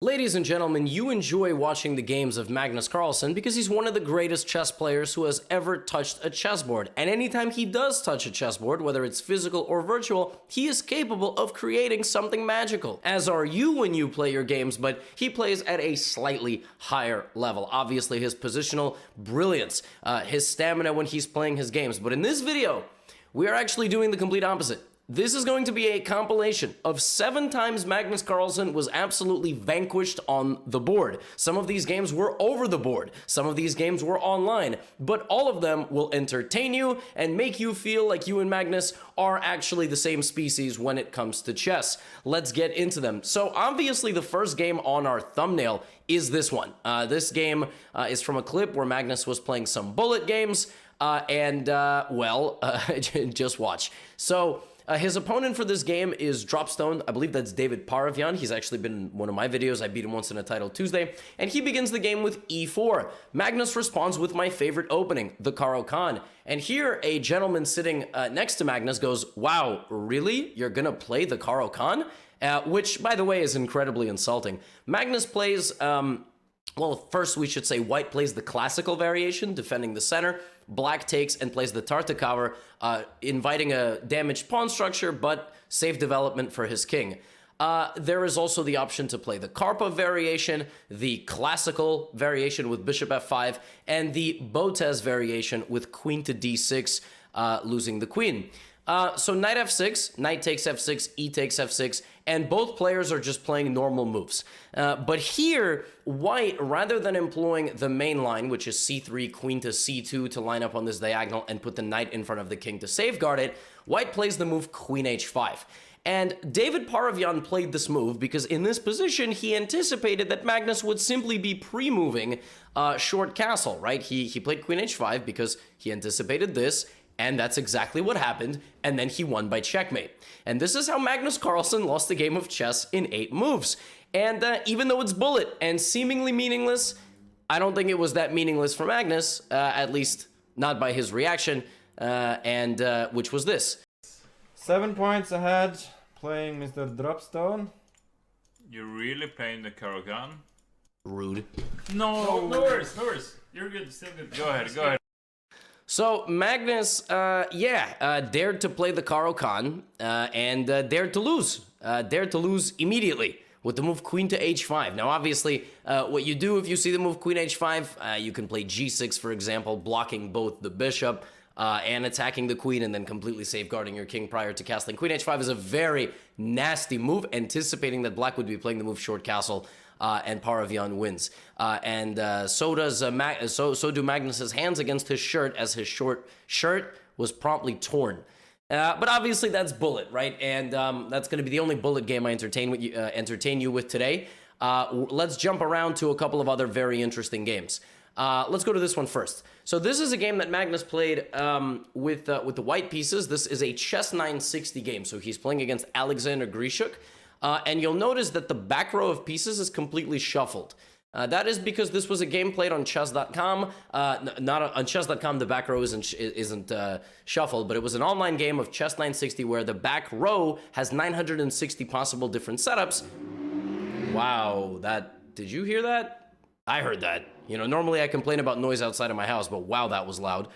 Ladies and gentlemen, you enjoy watching the games of Magnus Carlsen because he's one of the greatest chess players who has ever touched a chessboard. And anytime he does touch a chessboard, whether it's physical or virtual, he is capable of creating something magical. As are you when you play your games, but he plays at a slightly higher level. Obviously, his positional brilliance, his stamina when he's playing his games. But in this video, we are actually doing the complete opposite. This is going to be a compilation of 7 times Magnus Carlsen was absolutely vanquished on the board. Some of these games were over the board. Some of these games were online. But all of them will entertain you and make you feel like you and Magnus are actually the same species when it comes to chess. Let's get into them. So obviously the first game on our thumbnail is this one. This game is from a clip where Magnus was playing some bullet games. Just watch. So his opponent for this game is Dropstone. I believe that's David Paravyan. He's actually been in one of my videos. I beat him once in a title Tuesday. And he begins the game with e4. Magnus responds with my favorite opening, the Caro-Kann. And here, a gentleman sitting next to Magnus goes, "Wow, really? You're gonna play the Caro-Kann?" Which, by the way, is incredibly insulting. Magnus plays... Well, first we should say white plays the classical variation, defending the center. Black takes and plays the Tartakower, inviting a damaged pawn structure, but safe development for his king. There is also the option to play the Karpov variation, the classical variation with bishop f5, and the Botez variation with queen to d6, losing the queen. So knight f6, knight takes f6, e takes f6, and both players are just playing normal moves. But here, white, rather than employing the main line, which is c3, queen to c2 to line up on this diagonal and put the knight in front of the king to safeguard it, white plays the move queen h5. And David Paravyan played this move because in this position, he anticipated that Magnus would simply be pre-moving short castle, right? He played queen h5 because he anticipated this, and that's exactly what happened, and then he won by checkmate. And this is how Magnus Carlsen lost the game of chess in 8 moves. And even though it's bullet and seemingly meaningless, I don't think it was that meaningless for Magnus, at least not by his reaction, which was this. 7 points ahead, playing Mr. Dropstone. You're really playing the Caro-Kann? Rude. No worries. You're good, still good. Go ahead. So Magnus, dared to play the Caro-Kann and dared to lose. Dared to lose immediately with the move queen to h5. Now, obviously, what you do if you see the move queen h5, you can play g6, for example, blocking both the bishop and attacking the queen and then completely safeguarding your king prior to castling. Queen h5 is a very nasty move, anticipating that black would be playing the move short castle. And Paravyan wins. So do Magnus's hands against his shirt, as his short shirt was promptly torn. But obviously that's bullet, right? And that's going to be the only bullet game I entertain you with today. Let's jump around to a couple of other very interesting games. Let's go to this one first. So this is a game that Magnus played with the white pieces. This is a chess 960 game. So he's playing against Alexander Grishuk. And you'll notice that the back row of pieces is completely shuffled. That is because this was a game played on chess.com. On chess.com, the back row isn't shuffled, but it was an online game of chess 960 where the back row has 960 possible different setups. Wow, did you hear that? I heard that. You know, normally I complain about noise outside of my house, but wow, that was loud.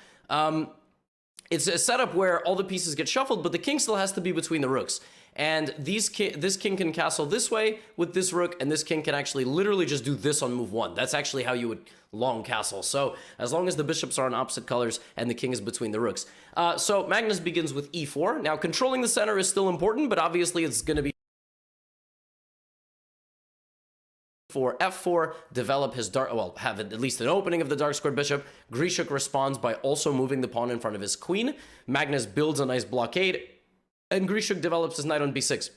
It's a setup where all the pieces get shuffled, but the king still has to be between the rooks. And this king can castle this way with this rook, and this king can actually literally just do this on move 1. That's actually how you would long castle. So as long as the bishops are on opposite colors and the king is between the rooks. So Magnus begins with e4. Now, controlling the center is still important, but obviously it's going to be for f4, develop his have at least an opening of the dark squared bishop. Grishuk responds by also moving the pawn in front of his queen. Magnus builds a nice blockade, and Grishuk develops his knight on b6.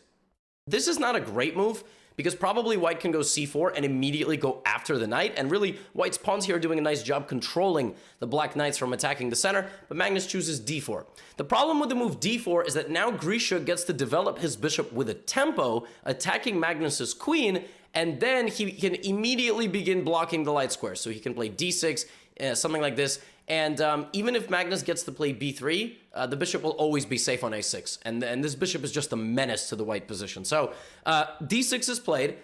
This is not a great move, because probably white can go c4 and immediately go after the knight, and really, white's pawns here are doing a nice job controlling the black knights from attacking the center, but Magnus chooses d4. The problem with the move d4 is that now Grishuk gets to develop his bishop with a tempo, attacking Magnus's queen, and then he can immediately begin blocking the light squares. So he can play d6, something like this, and even if Magnus gets to play b3, the bishop will always be safe on a6, and this bishop is just a menace to the white position. So d6 is played.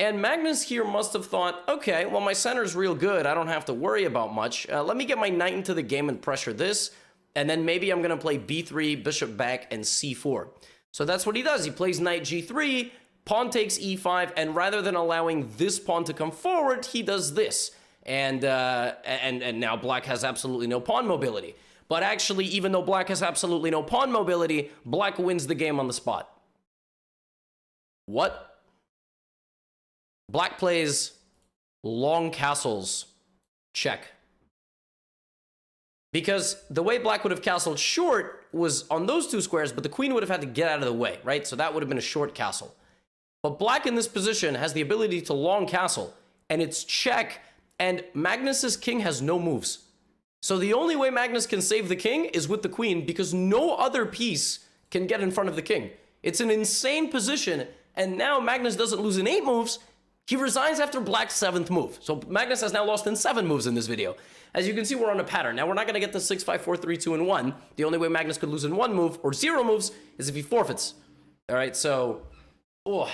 And Magnus here must have thought, okay, well, my center's real good. I don't have to worry about much. Let me get my knight into the game and pressure this. And then maybe I'm going to play b3, bishop back, and c4. So that's what he does. He plays knight g3, pawn takes e5, and rather than allowing this pawn to come forward, he does this. And now black has absolutely no pawn mobility. But actually, even though black has absolutely no pawn mobility, black wins the game on the spot. What? Black plays long castles, check. Because the way black would have castled short was on those two squares, but the queen would have had to get out of the way, right? So that would have been a short castle. But black in this position has the ability to long castle, and it's check, and Magnus's king has no moves. So the only way Magnus can save the king is with the queen, because no other piece can get in front of the king. It's an insane position, and now Magnus doesn't lose in 8 moves. He resigns after black's 7th move. So Magnus has now lost in 7 moves in this video. As you can see, we're on a pattern. Now, we're not going to get the 6, 5, 4, 3, 2, and 1. The only way Magnus could lose in 1 move, or 0 moves, is if he forfeits. All right, so... oh,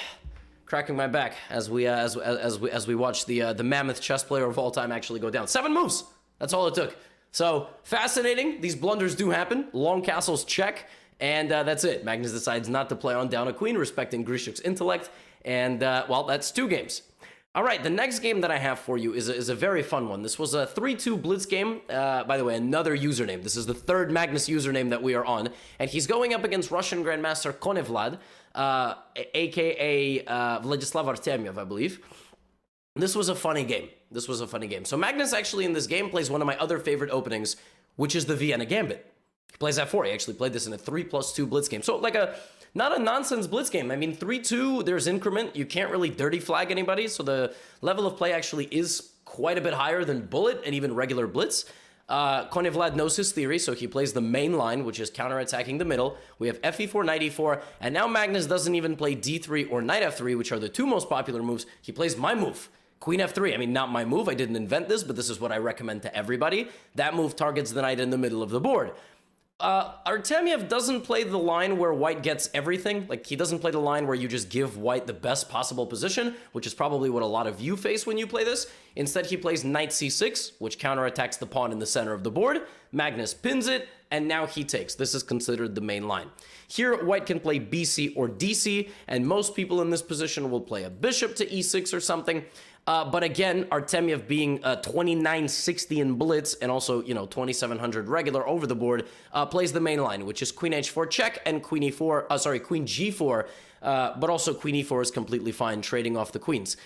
cracking my back as we watch the mammoth chess player of all time actually go down. 7 moves! That's all it took. So, fascinating. These blunders do happen. Long castles check. And that's it. Magnus decides not to play on down a queen, respecting Grishuk's intellect. And, well, that's 2 games. All right, the next game that I have for you is a very fun one. This was a 3-2 blitz game. By the way, another username. This is the 3rd Magnus username that we are on. And he's going up against Russian Grandmaster Konevlad, a.k.a. Vladislav Artemyev, I believe. This was a funny game. So Magnus actually in this game plays one of my other favorite openings, which is the Vienna Gambit. He plays f4. He actually played this in a 3+2 blitz game. So like not a nonsense blitz game. I mean, 3-2, there's increment. You can't really dirty flag anybody. So the level of play actually is quite a bit higher than bullet and even regular blitz. Konevlad knows his theory, so he plays the main line, which is counterattacking the middle. We have fe4, knight e4, and now Magnus doesn't even play d3 or knight f3, which are the 2 most popular moves. He plays my move. Queen f3. I mean, not my move. I didn't invent this, but this is what I recommend to everybody. That move targets the knight in the middle of the board. Artemyev doesn't play the line where white gets everything. Like, he doesn't play the line where you just give white the best possible position, which is probably what a lot of you face when you play this. Instead, he plays knight c6, which counterattacks the pawn in the center of the board. Magnus pins it, and now he takes. This is considered the main line. Here, white can play bc or dc, and most people in this position will play a bishop to e6 or something. But again, Artemyev being 2960 in blitz and also, 2700 regular over the board, plays the main line, which is queen h4 check and queen g4, but also queen e4 is completely fine, trading off the queens.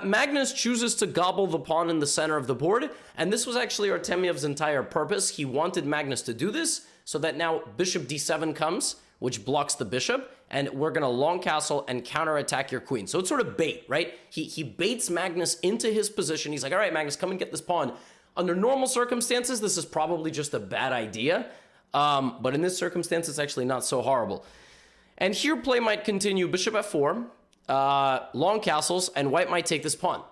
Magnus chooses to gobble the pawn in the center of the board, and this was actually Artemyev's entire purpose. He wanted Magnus to do this so that now bishop d7 comes, which blocks the bishop, and we're going to long castle and counterattack your queen. So it's sort of bait, right? He baits Magnus into his position. He's like, all right, Magnus, come and get this pawn. Under normal circumstances, this is probably just a bad idea, but in this circumstance, it's actually not so horrible. And here play might continue bishop f4, long castles, and white might take this pawn.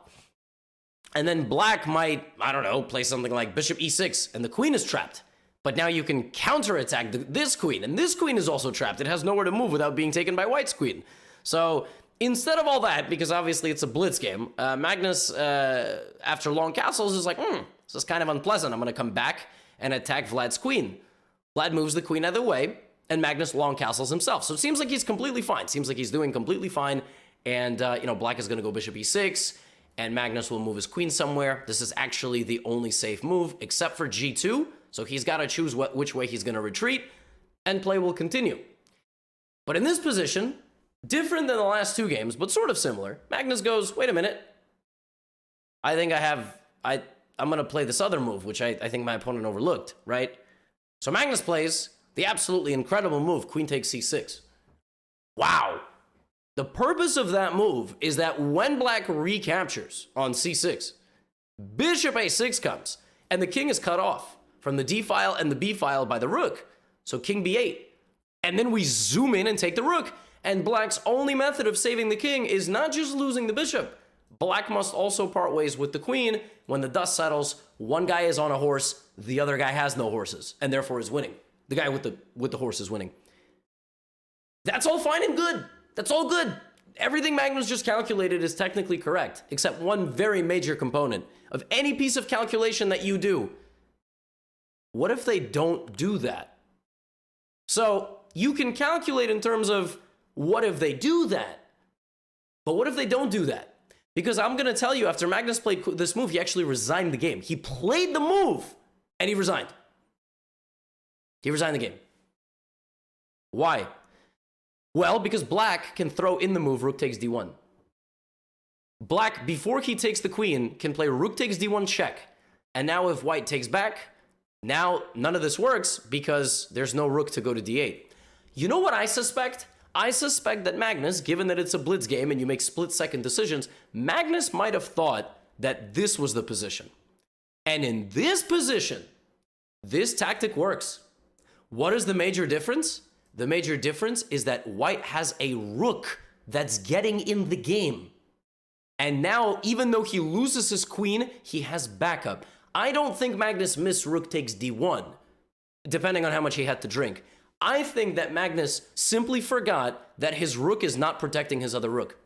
And then black might, I don't know, play something like bishop e6, and the queen is trapped. But now you can counterattack this queen, and this queen is also trapped. It has nowhere to move without being taken by white's queen. So instead of all that, because obviously it's a blitz game, Magnus, after long castles, is like, this is kind of unpleasant. I'm going to come back and attack Vlad's queen. Vlad moves the queen out of the way, and Magnus long castles himself. So it seems like he's completely fine. Seems like he's doing completely fine, and, black is going to go bishop e6, and Magnus will move his queen somewhere. This is actually the only safe move, except for g2. So he's got to choose which way he's going to retreat, and play will continue. But in this position, different than the last 2 games, but sort of similar, Magnus goes, wait a minute. I think I'm going to play this other move, which I think my opponent overlooked, right? So Magnus plays the absolutely incredible move, queen takes c6. Wow. The purpose of that move is that when black recaptures on c6, bishop a6 comes, and the king is cut off from the d file and the b file by the rook. So king b8. And then we zoom in and take the rook. And black's only method of saving the king is not just losing the bishop. Black must also part ways with the queen. When the dust settles, one guy is on a horse, the other guy has no horses, and therefore is winning. The guy with the horse is winning. That's all fine and good. That's all good. everything Magnus just calculated is technically correct, except one very major component of any piece of calculation that you do. What if they don't do that? So you can calculate in terms of what if they do that, but what if they don't do that? Because I'm going to tell you, after Magnus played this move, he actually resigned the game. He played the move, and he resigned. He resigned the game. Why? Well, because black can throw in the move rook takes d1. Black, before he takes the queen, can play rook takes d1 check. And now if white takes back, now none of this works because there's no rook to go to d8. You know what I suspect? I suspect that Magnus, given that it's a blitz game and you make split-second decisions, Magnus might have thought that this was the position. And in this position, this tactic works. What is the major difference? The major difference is that white has a rook that's getting in the game. And now, even though he loses his queen, he has backup. I don't think Magnus missed rook takes d1, depending on how much he had to drink. I think that Magnus simply forgot that his rook is not protecting his other rook.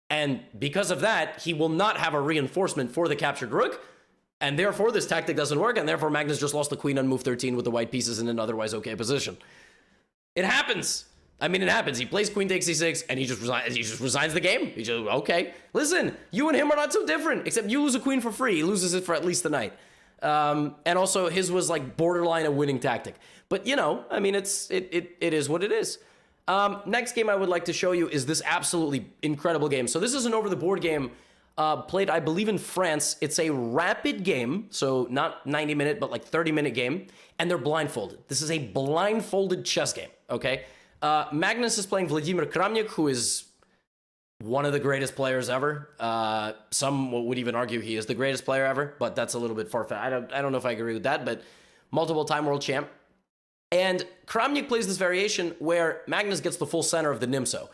And because of that, he will not have a reinforcement for the captured rook, and therefore this tactic doesn't work, and therefore Magnus just lost the queen on move 13 with the white pieces in an otherwise okay position. It happens. I mean, it happens. He plays queen takes c6, and he just resigns the game. He just, okay. Listen, you and him are not so different, except you lose a queen for free. He loses it for at least the knight. And also, his was like borderline a winning tactic. But, you know, I mean, it is what it is. Next game I would like to show you is this absolutely incredible game. So this is an over-the-board game played, I believe, in France. It's a rapid game, so not 90-minute, but like 30-minute game, and they're blindfolded. This is a blindfolded chess game, okay? Magnus is playing Vladimir Kramnik, who is one of the greatest players ever. Some would even argue he is the greatest player ever, but that's a little bit far-fetched. I don't know if I agree with that, but multiple-time world champ. And Kramnik plays this variation where Magnus gets the full center of the Nimso.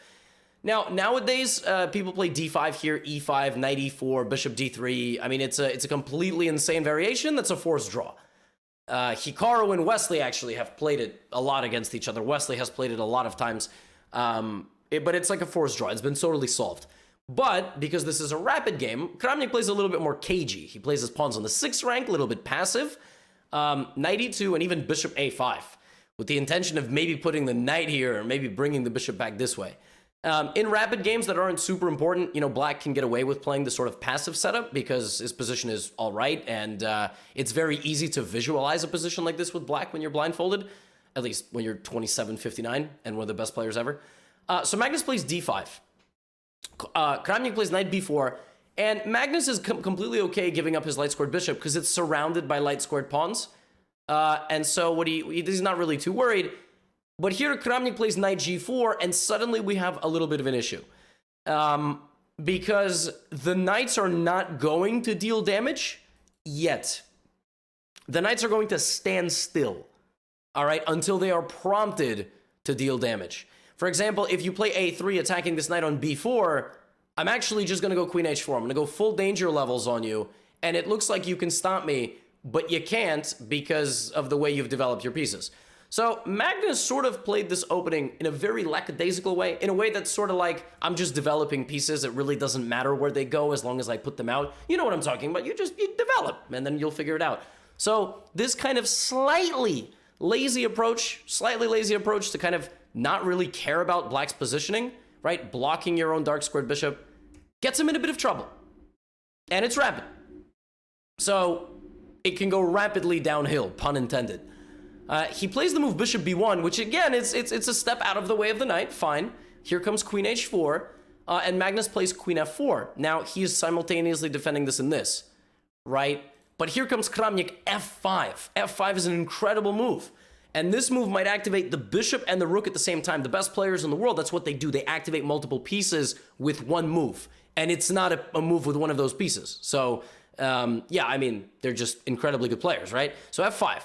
Now, nowadays, people play d5 here, e5, knight e4, bishop d3. I mean, it's a completely insane variation that's a forced draw. Hikaru and Wesley actually have played it a lot against each other. Wesley has played it a lot of times, but it's like a forced draw. It's been totally solved. But because this is a rapid game, Kramnik plays a little bit more cagey. He plays his pawns on the 6th rank, a little bit passive, knight e2, and even bishop a5, with the intention of maybe putting the knight here or maybe bringing the bishop back this way. In rapid games that aren't super important, you know, black can get away with playing this sort of passive setup because his position is all right, and it's very easy to visualize a position like this with black when you're blindfolded, at least when you're 27-59 and one of the best players ever. So Magnus plays d5. Kramnik plays knight b4, and Magnus is completely okay giving up his light-squared bishop because it's surrounded by light-squared pawns. And so he's not really too worried. But here Kramnik plays knight g4, and suddenly we have a little bit of an issue. Because the knights are not going to deal damage yet. The knights are going to stand still, all right, until they are prompted to deal damage. For example, if you play a3 attacking this knight on b4, I'm actually just going to go queen h4. I'm going to go full danger levels on you, and it looks like you can stop me, but you can't because of the way you've developed your pieces. So Magnus sort of played this opening in a very lackadaisical way, in a way that's sort of like, I'm just developing pieces. It really doesn't matter where they go as long as I put them out. You know what I'm talking about. You develop, and then you'll figure it out. So this kind of slightly lazy approach to kind of not really care about black's positioning, right? Blocking your own dark squared bishop gets him in a bit of trouble. And it's rapid. So it can go rapidly downhill, pun intended. He plays the move bishop b1, which again, it's a step out of the way of the knight, fine. Here comes queen h4, and Magnus plays queen f4. Now, he is simultaneously defending this and this, right? But here comes Kramnik f5. f5 is an incredible move. And this move might activate the bishop and the rook at the same time. The best players in the world, that's what they do. They activate multiple pieces with one move. And it's not a move with one of those pieces. So, yeah, I mean, they're just incredibly good players, right? So f5.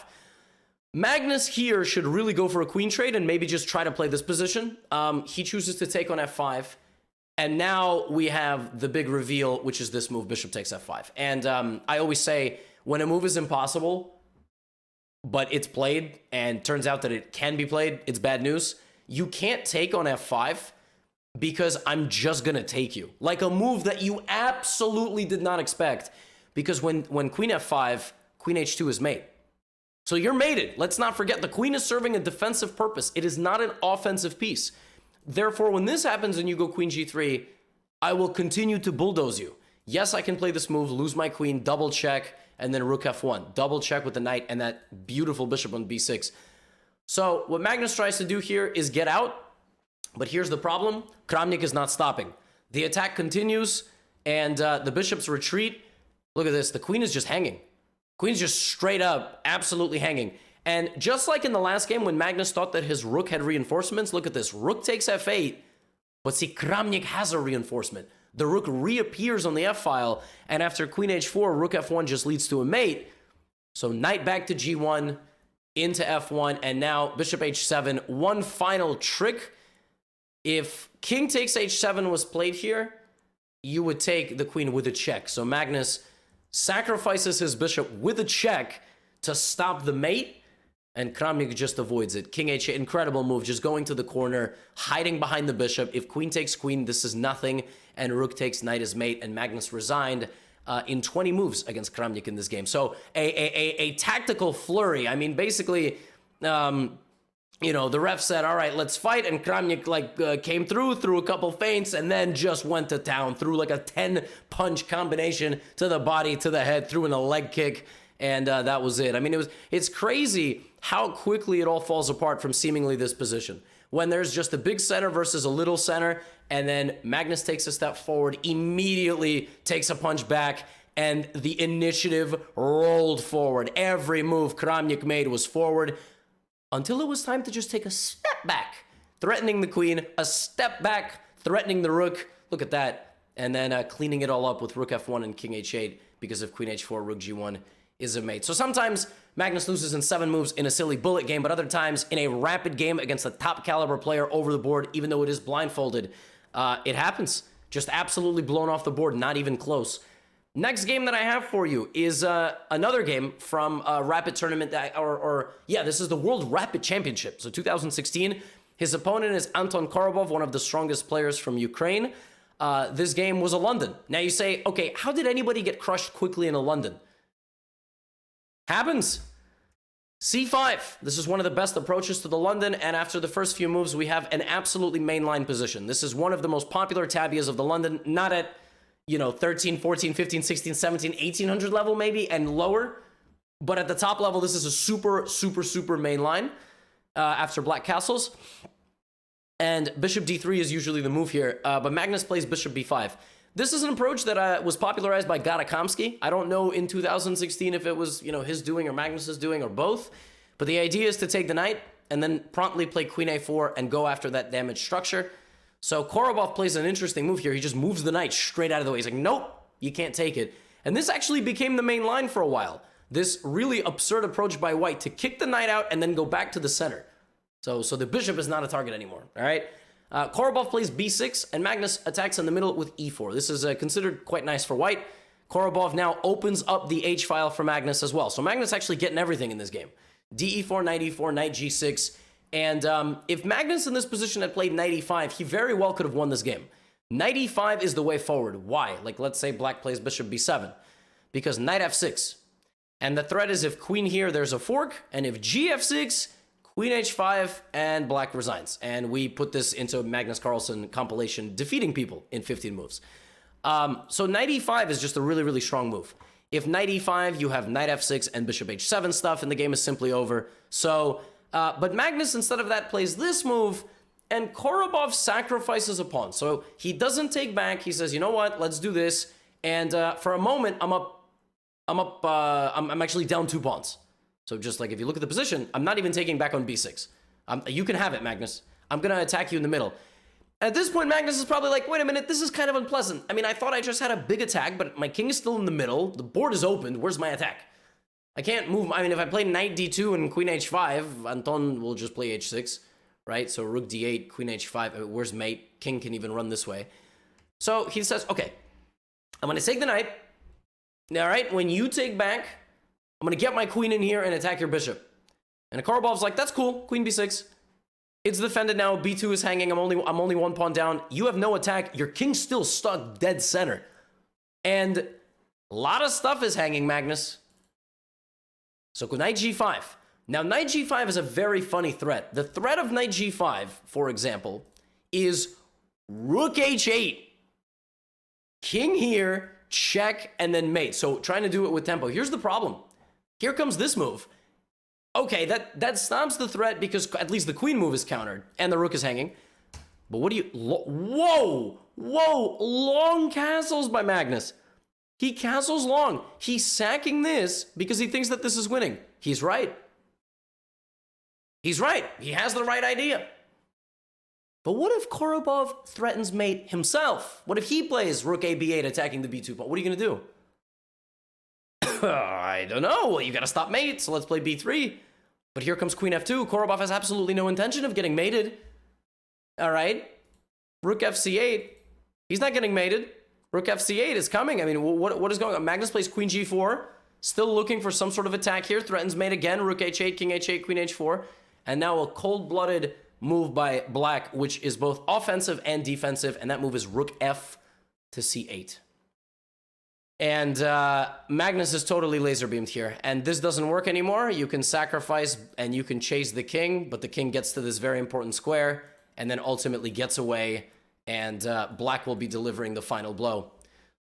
Magnus here should really go for a queen trade and maybe just try to play this position. He chooses to take on f5. And now we have the big reveal, which is this move, bishop takes f5. And I always say, when a move is impossible, but it's played, and turns out that it can be played, it's bad news. You can't take on f5 because I'm just gonna take you. Like a move that you absolutely did not expect, because when queen f5, queen h2 is mate. So you're mated. Let's not forget, the queen is serving a defensive purpose. It is not an offensive piece. Therefore, when this happens and you go queen g3, I will continue to bulldoze you. Yes, I can play this move, lose my queen, double check, and then rook f1. Double check with the knight and that beautiful bishop on b6. So what Magnus tries to do here is get out, but here's the problem. Kramnik is not stopping. The attack continues, and the bishops retreat. Look at this. The queen is just hanging. Queen's just straight up, absolutely hanging. And just like in the last game when Magnus thought that his rook had reinforcements, look at this. Rook takes f8, but see, Kramnik has a reinforcement. The rook reappears on the f-file, and after queen h4, rook f1 just leads to a mate. So knight back to g1, into f1, and now bishop h7. One final trick. If king takes h7 was played here, you would take the queen with a check. So Magnus sacrifices his bishop with a check to stop the mate, and Kramnik just avoids it. King h8, incredible move, just going to the corner, hiding behind the bishop. If queen takes queen, this is nothing, and rook takes knight as mate, and Magnus resigned in 20 moves against Kramnik in this game. So a tactical flurry. I mean, basically, you know, the ref said, all right, let's fight, and Kramnik came through a couple feints, and then just went to town, threw like a 10-punch combination to the body, to the head, threw in a leg kick, and that was it. I mean, it's crazy how quickly it all falls apart from seemingly this position. When there's just a big center versus a little center, and then Magnus takes a step forward, immediately takes a punch back, and the initiative rolled forward. Every move Kramnik made was forward, until it was time to just take a step back, threatening the queen, a step back, threatening the rook. Look at that. And then cleaning it all up with rook f1 and king h8, because of queen h4, rook g1 is a mate. So sometimes Magnus loses in 7 moves in a silly bullet game, but other times in a rapid game against a top caliber player over the board, even though it is blindfolded, it happens. Just absolutely blown off the board, not even close. Next game that I have for you is another game from a Rapid tournament, this is the World Rapid Championship, so 2016. His opponent is Anton Korobov, one of the strongest players from Ukraine. This game was a London. Now you say, okay, how did anybody get crushed quickly in a London? Happens. c5. This is one of the best approaches to the London, and after the first few moves, we have an absolutely mainline position. This is one of the most popular tabias of the London, not at 13, 14, 15, 16, 17, 1800 level maybe, and lower. But at the top level, this is a super, super, super main line after black castles. And bishop d3 is usually the move here, but Magnus plays bishop b5. This is an approach that was popularized by GothamChess. I don't know in 2016 if it was, his doing or Magnus's doing or both. But the idea is to take the knight and then promptly play queen a4 and go after that damaged structure. So Korobov plays an interesting move here. He just moves the knight straight out of the way. He's like, nope, you can't take it. And this actually became the main line for a while. This really absurd approach by white to kick the knight out and then go back to the center. So the bishop is not a target anymore, all right? Korobov plays b6, and Magnus attacks in the middle with e4. This is considered quite nice for white. Korobov now opens up the h-file for Magnus as well. So Magnus actually getting everything in this game. d4, knight e4, knight g6. And if Magnus in this position had played knight e5, he very well could have won this game. Knight e5 is the way forward. Why? Like, let's say black plays bishop b7. Because knight f6. And the threat is if queen here, there's a fork. And if gf6, queen h5, and black resigns. And we put this into Magnus Carlsen compilation, defeating people in 15 moves. So knight e5 is just a really, really strong move. If knight e5, you have knight f6 and bishop h7 stuff, and the game is simply over. So... but Magnus, instead of that, plays this move, and Korobov sacrifices a pawn. So he doesn't take back. He says, you know what, let's do this. And for a moment, I'm actually down 2 pawns. So just like if you look at the position, I'm not even taking back on b6. You can have it, Magnus. I'm going to attack you in the middle. At this point, Magnus is probably like, wait a minute, this is kind of unpleasant. I mean, I thought I just had a big attack, but my king is still in the middle. The board is opened. Where's my attack? I can't move. I mean, if I play knight d2 and queen h5, Anton will just play h6, right? So rook d8, queen h5. Where's mate? King can even run this way. So he says, okay, I'm going to take the knight. All right, when you take back, I'm going to get my queen in here and attack your bishop. And Korobov's like, that's cool, queen b6. It's defended now. B2 is hanging. I'm only one pawn down. You have no attack. Your king's still stuck dead center. And a lot of stuff is hanging, Magnus. So knight g5. Now, knight g5 is a very funny threat. The threat of knight g5, for example, is rook h8. King here, check, and then mate. So trying to do it with tempo. Here's the problem. Here comes this move. Okay, that stops the threat because at least the queen move is countered and the rook is hanging. But what do you... Whoa! Whoa! Long castles by Magnus. He castles long. He's sacking this because he thinks that this is winning. He's right. He's right. He has the right idea. But what if Korobov threatens mate himself? What if he plays rook a b8 attacking the b2 pawn? What are you going to do? I don't know. Well, you got to stop mate, so let's play b3. But here comes queen f2. Korobov has absolutely no intention of getting mated. All right. Rook fc8. He's not getting mated. Rook fc8 is coming. I mean, what is going on? Magnus plays queen g4. Still looking for some sort of attack here. Threatens mate again. Rook h8, king h8, queen h4. And now a cold-blooded move by black, which is both offensive and defensive. And that move is rook f to c8. And Magnus is totally laser beamed here. And this doesn't work anymore. You can sacrifice and you can chase the king, but the king gets to this very important square and then ultimately gets away. And black will be delivering the final blow.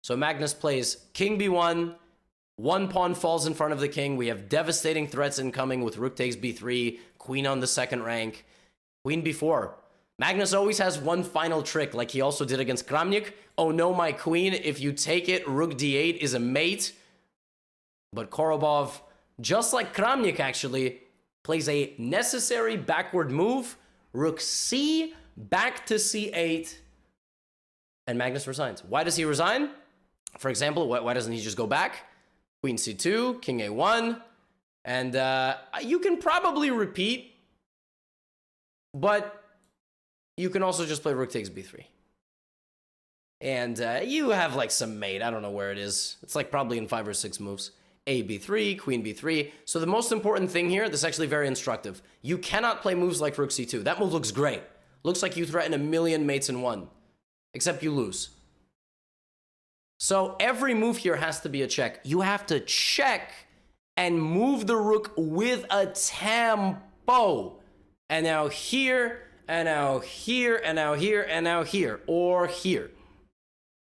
So Magnus plays king b1. One pawn falls in front of the king. We have devastating threats incoming with rook takes b3, queen on the second rank, queen b4. Magnus always has one final trick, like he also did against Kramnik. Oh no, my queen, if you take it, rook d8 is a mate. But Korobov, just like Kramnik actually, plays a necessary backward move. Rook c, back to c8. And Magnus resigns. Why does he resign? For example, why doesn't he just go back? Queen c2, king a1. And you can probably repeat, but you can also just play rook takes b3. And you have like some mate. I don't know where it is. It's like probably in 5 or 6 moves. A b3, queen b3. So the most important thing here, this is actually very instructive. You cannot play moves like rook c2. That move looks great. Looks like you threaten a million mates in one. Except you lose. So every move here has to be a check. You have to check and move the rook with a tempo. And now here, and now here, and now here, and now here, or here.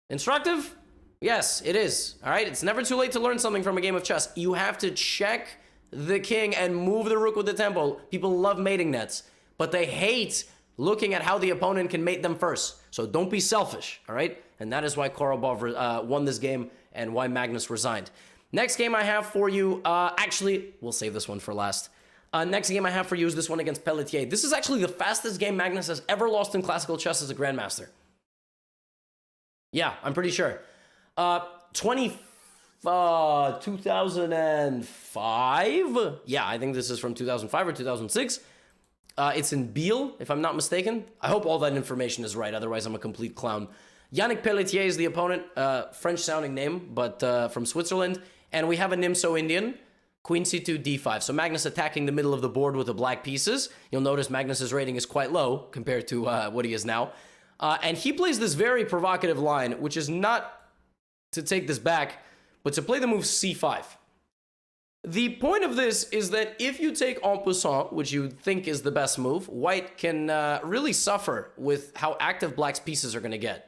Instructive? Yes, it is. All right, it's never too late to learn something from a game of chess. You have to check the king and move the rook with the tempo. People love mating nets, but they hate looking at how the opponent can mate them first. So don't be selfish, all right? And that is why Korobov won this game and why Magnus resigned. Next game I have for you, actually, we'll save this one for last. Next game I have for you is this one against Pelletier. This is actually the fastest game Magnus has ever lost in classical chess as a grandmaster. Yeah, I'm pretty sure. 2005? Yeah, I think this is from 2005 or 2006. It's in Biel, if I'm not mistaken. I hope all that information is right, otherwise I'm a complete clown. Yannick Pelletier is the opponent, French-sounding name, but from Switzerland. And we have a Nimso Indian, queen c2, d5. So Magnus attacking the middle of the board with the black pieces. You'll notice Magnus's rating is quite low compared to what he is now. And he plays this very provocative line, which is not to take this back, but to play the move c5. The point of this is that if you take en passant, which you think is the best move, white can really suffer with how active black's pieces are going to get.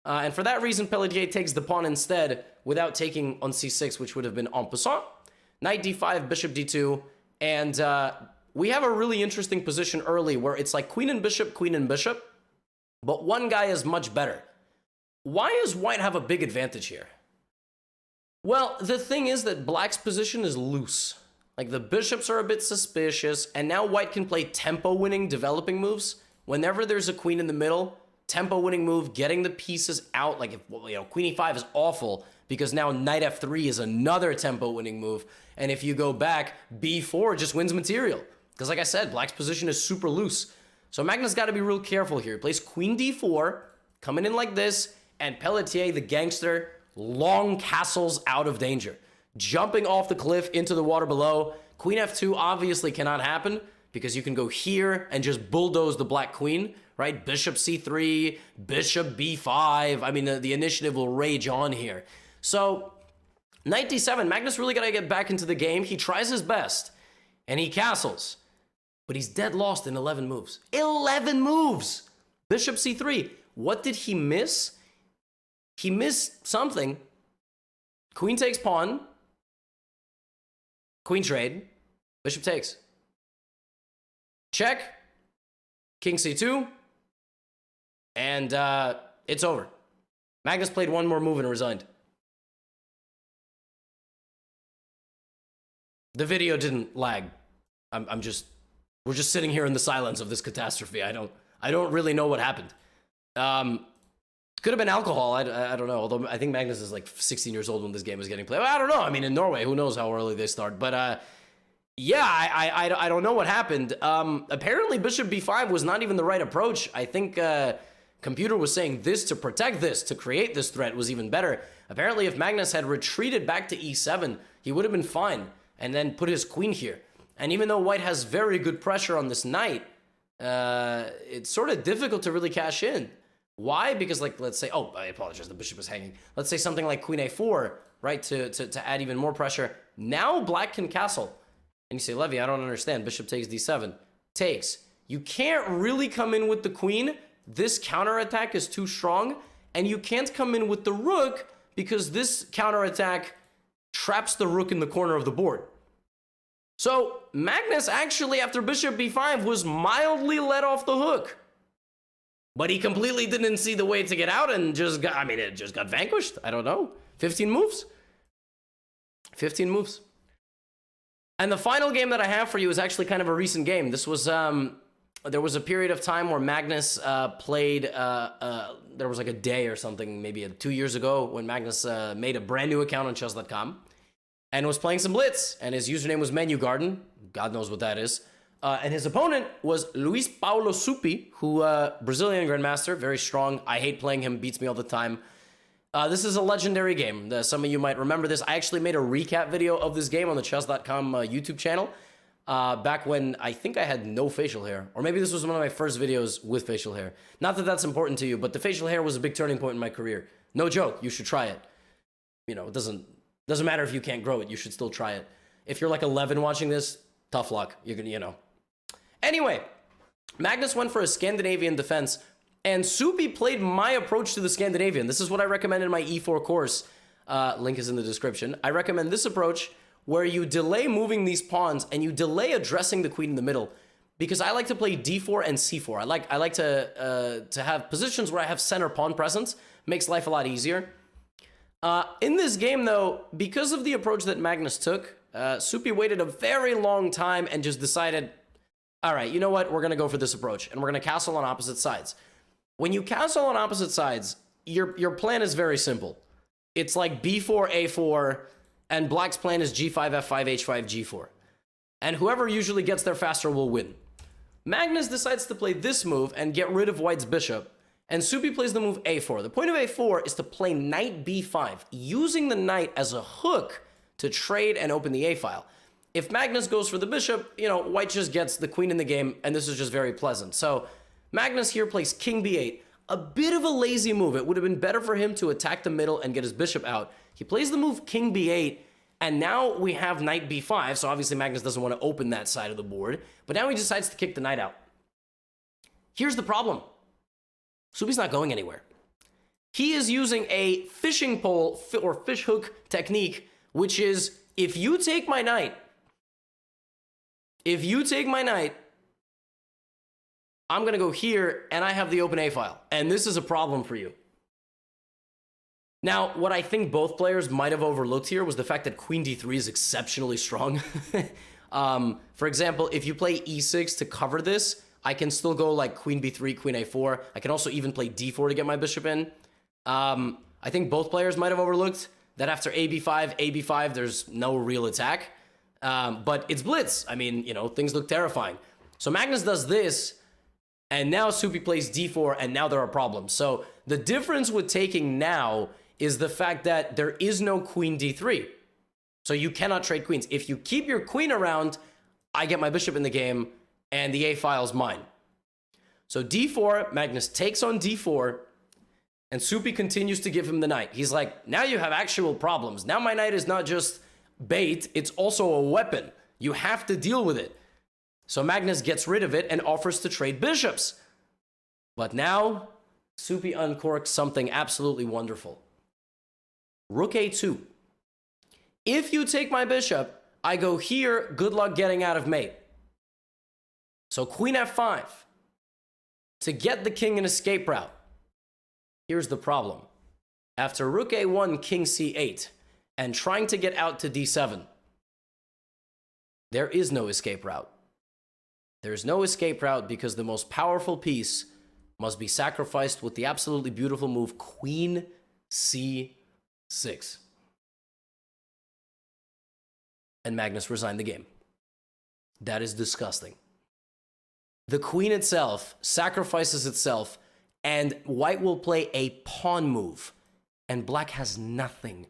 And for that reason, Pelletier takes the pawn instead without taking on c6, which would have been en passant. Knight d5, bishop d2, and we have a really interesting position early where it's like queen and bishop, but one guy is much better. Why does white have a big advantage here? Well, the thing is that black's position is loose. Like the bishops are a bit suspicious, and now white can play tempo-winning developing moves. Whenever there's a queen in the middle, tempo-winning move, getting the pieces out. Like if queen e5 is awful because now knight f3 is another tempo-winning move, and if you go back, b4 just wins material. Because like I said, black's position is super loose. So Magnus got to be real careful here. He plays queen d4, coming in like this, and Pelletier, the gangster, long castles out of danger. Jumping off the cliff into the water below. Queen f2 obviously cannot happen. because you can go here and just bulldoze the black queen, right? Bishop c3, bishop b5. I mean, the initiative will rage on here. So knight d7, Magnus really got to get back into the game. He tries his best, and he castles. But he's dead lost in 11 moves. 11 moves! Bishop c3. What did he miss? He missed something. Queen takes pawn. Queen trade. Bishop takes. Check. King c2. And it's over. Magnus played one more move and resigned. The video didn't lag. We're just sitting here in the silence of this catastrophe. I don't really know what happened. Could have been alcohol. I don't know. Although I think Magnus is like 16 years old when this game was getting played. I don't know. I mean, in Norway, who knows how early they start. But yeah, I don't know what happened. Apparently, bishop b5 was not even the right approach. I think computer was saying this to protect this, to create this threat was even better. Apparently, if Magnus had retreated back to e7, he would have been fine. And then put his queen here. And even though white has very good pressure on this knight, it's sort of difficult to really cash in. Why? Because, like, let's say, oh, I apologize, the bishop is hanging. Let's say something like queen a4, right, to add even more pressure. Now black can castle. And you say, Levy, I don't understand. Bishop takes d7. Takes. You can't really come in with the queen. This counterattack is too strong. And you can't come in with the rook because this counterattack traps the rook in the corner of the board. So Magnus actually, after bishop b5, was mildly let off the hook. But he completely didn't see the way to get out and just got, I mean, it just got vanquished. I don't know. 15 moves? 15 moves. And the final game that I have for you is actually kind of a recent game. This was, there was a period of time where Magnus played, there was like a day or something, maybe 2 years ago, when Magnus made a brand new account on chess.com and was playing some Blitz, and his username was Menu Garden. God knows what that is. And his opponent was Luis Paulo Supi, who, Brazilian Grandmaster, very strong. I hate playing him, beats me all the time. This is a legendary game. Some of you might remember this. I actually made a recap video of this game on the chess.com YouTube channel back when I think I had no facial hair. Or maybe this was one of my first videos with facial hair. Not that that's important to you, but the facial hair was a big turning point in my career. No joke, you should try it. You know, it doesn't matter if you can't grow it, you should still try it. If you're like 11 watching this, tough luck. You're gonna, you know. Anyway, Magnus went for a Scandinavian defense, and Supi played my approach to the Scandinavian. This is what I recommend in my E4 course. Link is in the description. I recommend this approach where you delay moving these pawns and you delay addressing the queen in the middle, because I like to play d4 and c4. I like to have positions where I have center pawn presence. Makes life a lot easier. In this game, though, because of the approach that Magnus took, Supi waited a very long time and just decided, all right, you know what? We're going to go for this approach, and we're going to castle on opposite sides. When you castle on opposite sides, your plan is very simple. It's like b4, a4, and black's plan is g5, f5, h5, g4. And whoever usually gets there faster will win. Magnus decides to play this move and get rid of white's bishop, and Supi plays the move a4. The point of a4 is to play knight b5, using the knight as a hook to trade and open the a file. If Magnus goes for the bishop, you know, white just gets the queen in the game, and this is just very pleasant. So Magnus here plays king b8. A bit of a lazy move. It would have been better for him to attack the middle and get his bishop out. He plays the move king b8, and now we have knight b5, so obviously Magnus doesn't want to open that side of the board, but now he decides to kick the knight out. Here's the problem. Supi's not going anywhere. He is using a fishing pole or fish hook technique, which is, if you take my knight, I'm going to go here, and I have the open A file. And this is a problem for you. Now, what I think both players might have overlooked here was the fact that queen d3 is exceptionally strong. For example, if you play e6 to cover this, I can still go like queen b3, queen a4. I can also even play d4 to get my bishop in. I think both players might have overlooked that after ab5, there's no real attack. But it's blitz. I mean, you know, things look terrifying. So Magnus does this, and now Supi plays d4, and now there are problems. So the difference with taking now is the fact that there is no queen d3. So you cannot trade queens. If you keep your queen around, I get my bishop in the game, and the A file's mine. So d4, Magnus takes on d4, and Soupy continues to give him the knight. He's like, now you have actual problems. Now my knight is not just bait, it's also a weapon. You have to deal with it. So Magnus gets rid of it and offers to trade bishops. But now, Soupy uncorks something absolutely wonderful. Rook a2. If you take my bishop, I go here, good luck getting out of mate. So queen f5. To get the king an escape route. Here's the problem. After rook a1, king c8, and trying to get out to d7, there is no escape route. There's no escape route because the most powerful piece must be sacrificed with the absolutely beautiful move queen c6. And Magnus resigned the game. That is disgusting. The queen itself sacrifices itself, and white will play a pawn move, and black has nothing.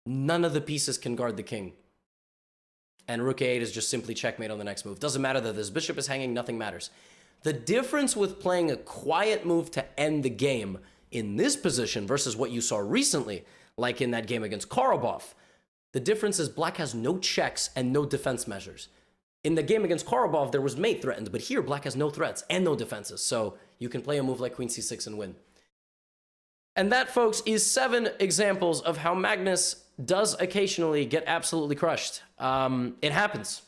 None of the pieces can guard the king. And rook a8 is just simply checkmate on the next move. Doesn't matter that this bishop is hanging, nothing matters. The difference with playing a quiet move to end the game in this position versus what you saw recently, like in that game against Karabov, the difference is black has no checks and no defense measures. In the game against Karabov, there was mate threatened, but here black has no threats and no defenses, so you can play a move like queen c6 and win. And that, folks, is 7 examples of how Magnus does occasionally get absolutely crushed. It happens.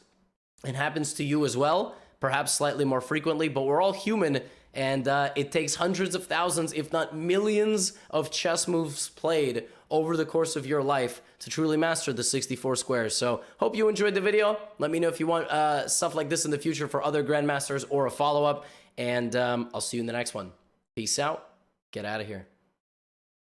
It happens to you as well, perhaps slightly more frequently, but we're all human, and it takes hundreds of thousands, if not millions, of chess moves played over the course of your life to truly master the 64 squares. So hope you enjoyed the video. Let me know if you want stuff like this in the future for other grandmasters or a follow-up, and I'll see you in the next one. Peace out. Get out of here.